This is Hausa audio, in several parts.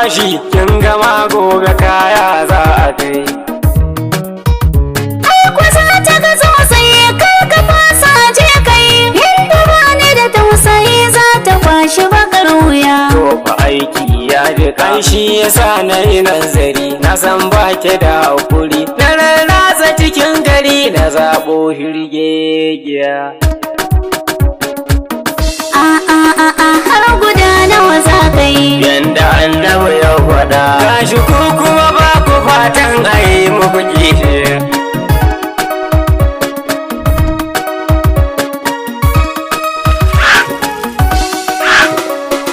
bashi kin gama gobe kaya za a kai. Ai kusa ta ga sosai kar ka fasa je kai, yanda bani da tausayi za ta kwashi bakar wuya. To fa aiki ya ji kanshi yasa na yi nazari, na san ba ke da hakuri, na rarrasa cikin gari na zaɓo hirgegiya. Har guda nawa za ka yi? Yanda annabi ya faɗa, gashi ku kuma ba ku fatan a yi muku kishi.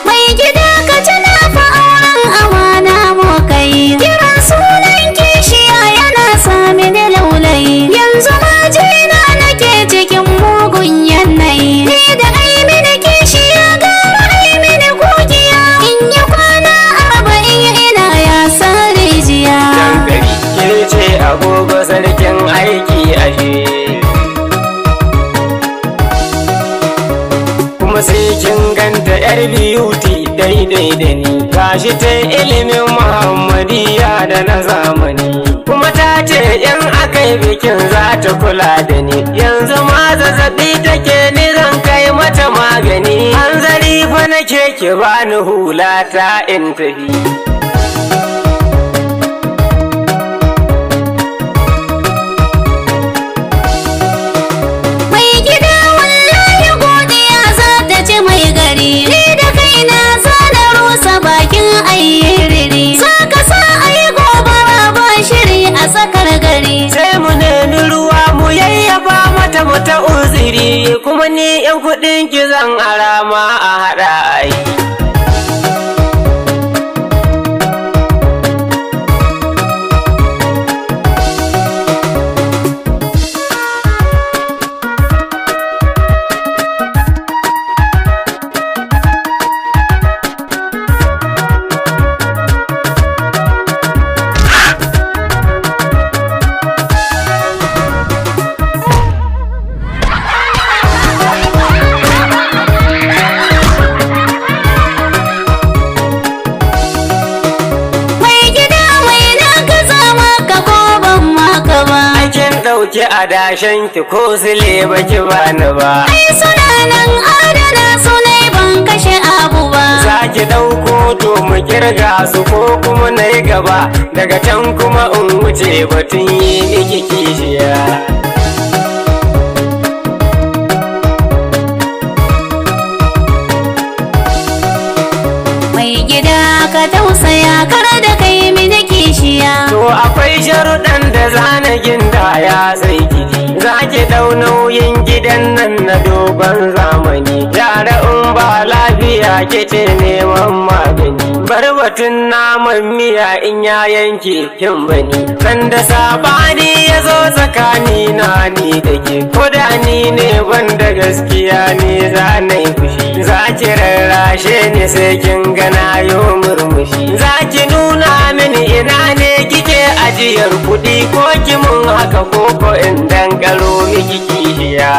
Mai gida ka tuna fa auren amana mu kai, kiran sunan kishiya yana sami da laulayi. Yanzu ma jina nake cikin mugun yanayi, ni da ai mini kishiya gara ai mini gogiya. In yi kwana 40 ina ya san rijiya. Dankali ke ce agogo sarkin aiki ashe, kuma sai kin ganta yar beauty daidai da ni, gashi ta ilimin muhammadiya da na zamani, kuma ta ce in akai bikin za ta kula da ni. Yanzu ma zazzabi take ni zan kai mata magani, hanzari fa nake ki bani hula ta in tafi. Mai gida wallahi godiya za ta ci mai gari, ni da kaina za na rusa bakin ayyiriri. Za ka sa ayi gobara ba shiri a tsakar gari. Sai mu nemi ruwa mu yayyafa mata mata uziri, kuma ni yan kuɗin ki zan arama a haɗa ayi. Ɗauki adashen ki ko sile baki bani ba. Ai suna nan adana su ne ban kashe abu ba. Za ki ɗauko to mu kirga su ko kuma na yi gaba, daga can kuma in wuce batun yi miki kishiya. Mai gida ka tausaya kar da kai mini kishiya. To akwai sharuɗan da zanagin da ya sai kiji, za ki ɗau nauyin gidan nan na dogon zamani. Yara in ba lafiya ke ce neman magani, bar batun naman miya in ya yanke kin bani. Sanda sabani ya zo tsakani na ni da ke, koda ni ne wanda gaskiya ne za na yi fushi. Za ki rarrashe ni sai kin gana yo murmushi, za ki nuna mini ina ne kike ajiyar kuɗi, ko ki mun haka koko in dankaro miki kishiya.